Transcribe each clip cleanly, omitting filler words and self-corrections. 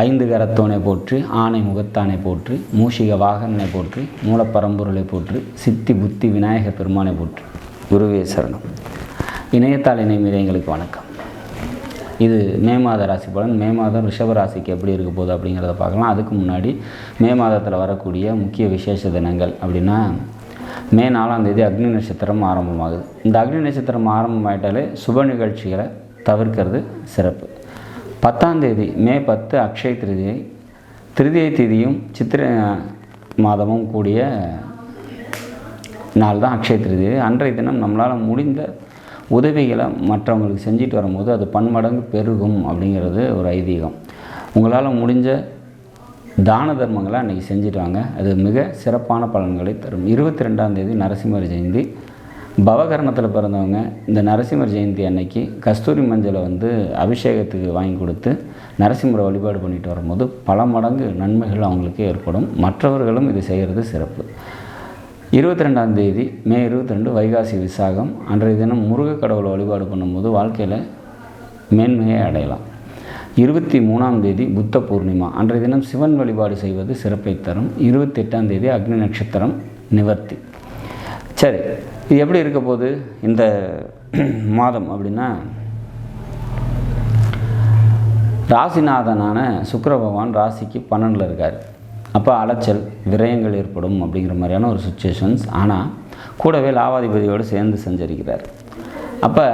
ஐந்து கரத்தோனை போற்றி, ஆனை முகத்தானை போற்றி, மூஷிக வாகனை போற்றி, மூலப்பரம்பொருளை போற்றி, சித்தி புத்தி விநாயக பெருமானை போற்றி. குருவே சரணம். இணையத்தாள் இணைமீது எங்களுக்கு வணக்கம். இது மே மாத ராசி பலன். மே மாதம் ரிஷப ராசிக்கு எப்படி இருக்க போகுது அப்படிங்கிறத பார்க்கலாம். அதுக்கு முன்னாடி மே மாதத்தில் வரக்கூடிய முக்கிய விசேஷ தினங்கள் அப்படின்னா, மே 4ஆம் தேதி அக்னி நட்சத்திரம் ஆரம்பமாகுது. இந்த அக்னி நட்சத்திரம் ஆரம்பமாயிட்டாலே சுப நிகழ்ச்சிகளை தவிர்க்கிறது சிறப்பு. 10ஆம் தேதி மே 10 அக்ஷய திருதியை, திருதியை திதியும் சித்திரை மாதமும் கூடிய நாள் தான் அக்ஷய திருதியை. அன்றைய தினம் நம்மளால் முடிந்த உதவிகளை மற்றவங்களுக்கு செஞ்சுட்டு வரும்போது அது பன்மடங்கு பெருகும் அப்படிங்கிறது ஒரு ஐதீகம். உங்களால் முடிஞ்ச தான தர்மங்களை அன்றைக்கி செஞ்சுட்டு வாங்க, அது மிக சிறப்பான பலன்களை தரும். 22ஆம் தேதி நரசிம்மர் ஜெயந்தி. பவகரணத்தில் பிறந்தவங்க இந்த நரசிம்மர் ஜெயந்தி அன்னைக்கு கஸ்தூரி மஞ்சளை அபிஷேகத்துக்கு வாங்கி கொடுத்து நரசிம்மரை வழிபாடு பண்ணிட்டு வரும்போது பல மடங்கு நன்மைகள் அவங்களுக்கு ஏற்படும். மற்றவர்களும் இது செய்கிறது சிறப்பு. 22ஆம் தேதி மே 22 வைகாசி விசாகம். அன்றைய தினம் முருக கடவுளை வழிபாடு பண்ணும்போது வாழ்க்கையில் மேன்மையை அடையலாம். 23ஆம் தேதி புத்த பூர்ணிமா. அன்றைய தினம் சிவன் வழிபாடு செய்வது சிறப்பை தரும். 28ஆம் தேதி அக்னி நட்சத்திரம் நிவர்த்தி. சரி, இது எப்படி இருக்க போகுது இந்த மாதம் அப்படின்னா, ராசிநாதனான சுக்கிர பகவான் ராசிக்கு 12 இருக்கார். அப்போ அலைச்சல் விரயங்கள் ஏற்படும் அப்படிங்கிற மாதிரியான ஒரு சுச்சுவேஷன்ஸ். ஆனால் கூடவே லாவாதிபதியோடு சேர்ந்து சஞ்சரிக்கிறார். அப்போ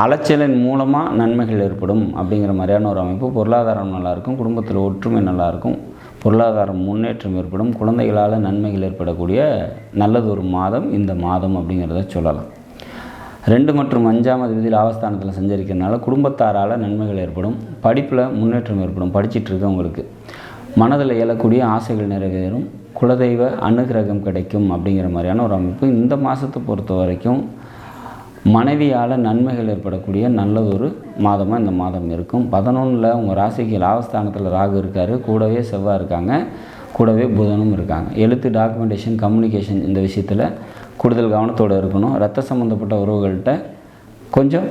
அலைச்சலின் மூலமாக நன்மைகள் ஏற்படும் அப்படிங்கிற மாதிரியான ஒரு அமைப்பு. பொருளாதாரம் நல்லாயிருக்கும், குடும்பத்தில் ஒற்றுமை நல்லாயிருக்கும், பொருளாதாரம் முன்னேற்றம் ஏற்படும், குழந்தைகளால் நன்மைகள் ஏற்படக்கூடிய நல்லது ஒரு மாதம் இந்த மாதம் அப்படிங்கிறத சொல்லலாம். 2 மற்றும் 5ஆம் அதிபதி லாபஸ்தானத்தில் சஞ்சரிக்கிறதுனால குடும்பத்தாரால் நன்மைகள் ஏற்படும், படிப்பில் முன்னேற்றம் ஏற்படும். படிச்சிட்ருக்கவங்களுக்கு மனதில் இயலக்கூடிய ஆசைகள் நிறைவேறும், குலதெய்வ அனுகிரகம் கிடைக்கும் அப்படிங்கிற மாதிரியான ஒரு அமைப்பு. இந்த மாதத்தை பொறுத்த வரைக்கும் மனைவியால் நன்மைகள் ஏற்படக்கூடிய நல்லதொரு மாதமாக இந்த மாதம் இருக்கும். 11 உங்கள் ராசிக்கு லாபஸ்தானத்தில் ராகு இருக்கார், கூடவே செவ்வாய் இருக்காங்க, கூடவே புதனும் இருக்காங்க. எழுத்து, டாக்குமெண்டேஷன், கம்யூனிகேஷன் இந்த விஷயத்தில் கூடுதல் கவனத்தோடு இருக்கணும். ரத்த சம்மந்தப்பட்ட உறவுகள்கிட்ட கொஞ்சம்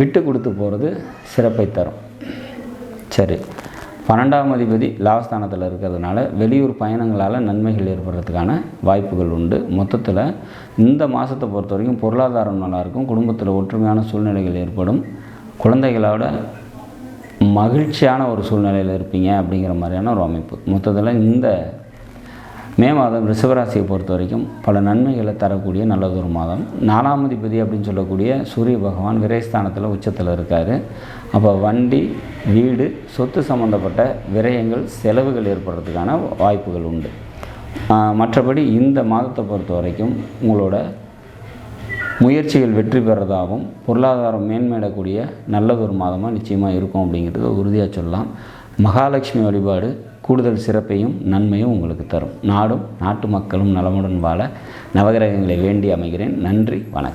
விட்டு கொடுத்து போகிறது சிறப்பை தரும். சரி, 12ஆம் அதிபதி லாபஸ்தானத்தில் இருக்கிறதுனால வெளியூர் பயணங்களால் நன்மைகள் ஏற்படுறதுக்கான வாய்ப்புகள் உண்டு. மொத்தத்தில் இந்த மாதத்தை பொறுத்த வரைக்கும் பொருளாதாரம் நல்லாயிருக்கும், குடும்பத்தில் ஒற்றுமையான சூழ்நிலைகள் ஏற்படும், குழந்தைகளோட மகிழ்ச்சியான ஒரு சூழ்நிலையில் இருப்பீங்க அப்படிங்கிற மாதிரியான ஒரு அமைப்பு. மொத்தத்தில் இந்த மே மாதம் ரிஷபராசியை பொறுத்த வரைக்கும் பல நன்மைகளை தரக்கூடிய நல்லதொரு மாதம். 4ஆம் அதிபதி அப்படின்னு சொல்லக்கூடிய சூரிய பகவான் விரயஸ்தானத்தில் உச்சத்தில் இருக்கார். அப்போ வண்டி, வீடு, சொத்து சம்மந்தப்பட்ட விரயங்கள், செலவுகள் ஏற்படுறதுக்கான வாய்ப்புகள் உண்டு. மற்றபடி இந்த மாதத்தை பொறுத்த வரைக்கும் உங்களோட முயற்சிகள் வெற்றி பெறதாகவும் பொருளாதாரம் மேன்மையிடக்கூடிய நல்லதொரு மாதமாக நிச்சயமாக இருக்கும் அப்படிங்கிறது உறுதியாக சொல்லலாம். மகாலட்சுமி வழிபாடு கூடுதல் சிறப்பையும் நன்மையும் உங்களுக்கு தரும். நாடும் நாட்டு மக்களும் நலமுடன் வாழ நவகிரகங்களை வேண்டி அமைகிறேன். நன்றி, வணக்கம்.